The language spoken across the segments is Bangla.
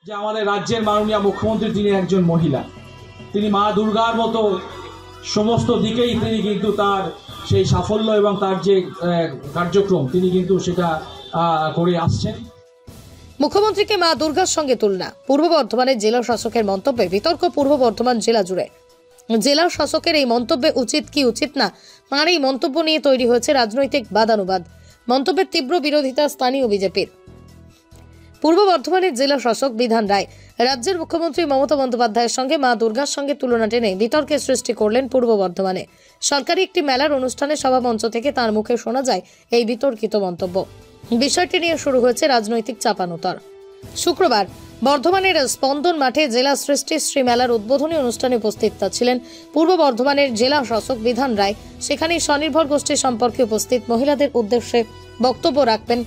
যে আমাদের রাজ্যের মাননীয় মুখ্যমন্ত্রী তিনি একজন মহিলা, তিনি মা দুর্গার মতো সমস্ত দিকেই তিনি কিন্তু তার সেই সাফল্য এবং তার যে কার্যক্রম তিনি কিন্তু সেটা করে আসছেন। মুখ্যমন্ত্রীকে মা দুর্গার সঙ্গে তুলনা, পূর্ব বর্ধমানের জেলা শাসকের মন্তব্যে বিতর্ক পূর্ব বর্ধমান জেলা জুড়ে। জেলা শাসকের এই মন্তব্যে উচিত কি উচিত না, তাঁর এই মন্তব্য নিয়ে তৈরি হয়েছে রাজনৈতিক বাদানুবাদ। মন্তব্যের তীব্র বিরোধিতা স্থানীয় বিজেপির। পূর্ব বর্ধমানের জেলা শাসক বিধান রায় রাজ্যের মুখ্যমন্ত্রী মমতা বন্দ্যোপাধ্যায়ের সঙ্গে মা দুর্গার সঙ্গে তুলনা টেনে বিতর্কের সৃষ্টি করলেন পূর্ব বর্ধমানে। সরকারি একটি মেলার অনুষ্ঠানে সভামঞ্চ থেকে তার মুখে শোনা যায় এই বিতর্কিত মন্তব্য। বিষয়টি নিয়ে শুরু হয়েছে রাজনৈতিক চাপানোতর। শুক্রবার বর্ধমানের স্পন্দন মাঠে জেলা সৃষ্টিশ্রী মেলার উদ্বোধনী অনুষ্ঠানে উপস্থিত ছিলেন পূর্ব বর্ধমানের জেলা শাসক বিধান রায়। সেখানে স্বনির্ভর গোষ্ঠী সম্পর্কে উপস্থিত মহিলাদের উদ্দেশ্যে বক্তব্য রাখবেন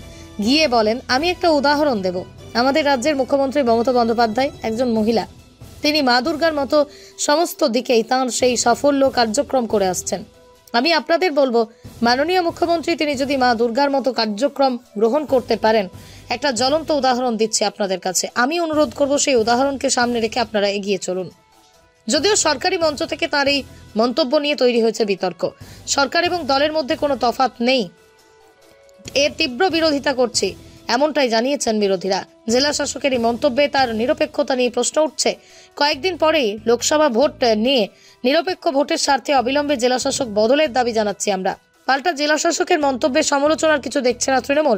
গিয়ে বলেন, আমি একটা উদাহরণ দেব। আমাদের রাজ্যের মুখ্যমন্ত্রী মমতা বন্দ্যোপাধ্যায় একজন মহিলা, তিনি মা দুর্গার মতো সমস্ত দিকেই তাঁর সেই সাফল্য কার্যক্রম করে আসছেন। আমি আপনাদের বলবো, মাননীয় মুখ্যমন্ত্রী তিনি যদি মা দুর্গার মতো কার্যক্রম গ্রহণ করতে পারেন, একটা জ্বলন্ত উদাহরণ দিচ্ছি আপনাদের কাছে, আমি অনুরোধ করব সেই উদাহরণকে সামনে রেখে আপনারা এগিয়ে চলুন। যদিও সরকারি মঞ্চ থেকে তার এই মন্তব্য নিয়ে তৈরি হয়েছে বিতর্ক। সরকার এবং দলের মধ্যে কোনো তফাৎ নেই, এর তীব্র বিরোধিতা করছি এমনটাই জানিয়েছেন বিরোধীরা। জেলা শাসকের এই মন্তব্যে তার নিরপেক্ষতা নিয়ে প্রশ্ন উঠছে। কয়েকদিন পরেই লোকসভা ভোট নিয়ে নিরপেক্ষ ভোটের স্বার্থে অবিলম্বে জেলা শাসক বদলের দাবি জানাচ্ছি আমরা। পাল্টা জেলা শাসকের মন্তব্যের সমালোচনার কিছু দেখছে না তৃণমূল।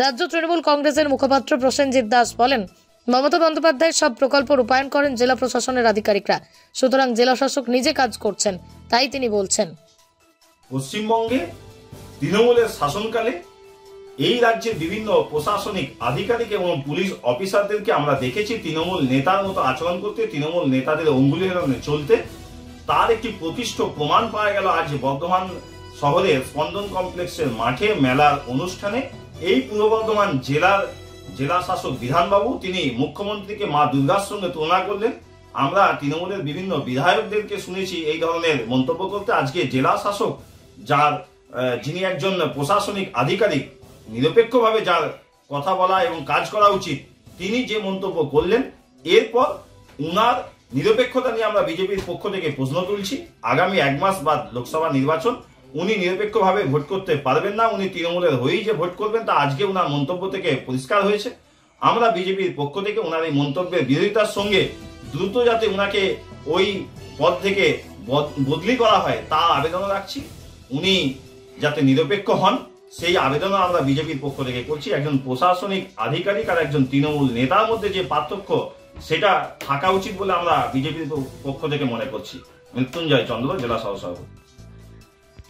রাজ্য তৃণমূল কংগ্রেসের মুখপাত্র প্রসেনজিৎ দাস বলেন, মমতা বন্দ্যোপাধ্যায়ের সব প্রকল্প রূপায়ণ করেন জেলা প্রশাসনের আধিকারিকরা, সুতরাং জেলা শাসক নিজে কাজ করছেন, তাই তিনি বলছেন। পশ্চিমবঙ্গে তৃণমূলের শাসনকালে এই রাজ্যের বিভিন্ন প্রশাসনিক আধিকারিক এবং পুলিশ অফিসারদেরকে আমরা দেখেছি তৃণমূল নেতার মতো আচরণ করতে, তৃণমূল নেতাদের অঙ্গুলি হেলানো চলতে। তার একটি প্রতিষ্ঠ প্রমাণ পাওয়া গেল আজ বর্ধমান শহরের স্পন্দন কমপ্লেক্সের মাঠে মেলার অনুষ্ঠানে। এই পূর্ব বর্ধমান জেলা শাসক বিধানবাবু তিনি মুখ্যমন্ত্রীকে মা দুর্গার সঙ্গে তুলনা করলেন। আমরা তৃণমূলের বিভিন্ন বিধায়কদেরকে শুনেছি এই ধরনের মন্তব্য করতে। আজকে জেলা শাসক যিনি একজন প্রশাসনিক আধিকারিক, নিরপেক্ষভাবে যার কথা বলা এবং কাজ করা উচিত, তিনি যে মন্তব্য করলেন, এরপর উনার নিরপেক্ষতা নিয়ে আমরা বিজেপির পক্ষ থেকে প্রশ্ন তুলছি। আগামী 1 মাস বাদ লোকসভা নির্বাচন, উনি নিরপেক্ষভাবে ভোট করতে পারবেন না, উনি তৃণমূলের হয়েই যে ভোট করবেন তা আজকে উনার মন্তব্য থেকে পরিষ্কার হয়েছে। আমরা বিজেপির পক্ষ থেকে উনার এই মন্তব্যের বিরোধিতার সঙ্গে দ্রুত যাতে উনাকে ওই পদ থেকে বদলি করা হয় তা আবেদন রাখছি। উনি যাতে নিরপেক্ষ হন সেই আবেদনও আমরা বিজেপির পক্ষ থেকে করছি। একজন প্রশাসনিক আধিকারিক আর একজন তৃণমূল নেতার মধ্যে যে পার্থক্য সেটা থাকা উচিত বলে আমরা বিজেপির পক্ষ থেকে মনে করছি। মৃত্যুঞ্জয় চন্দ্র, জেলা সহ সভাপতি।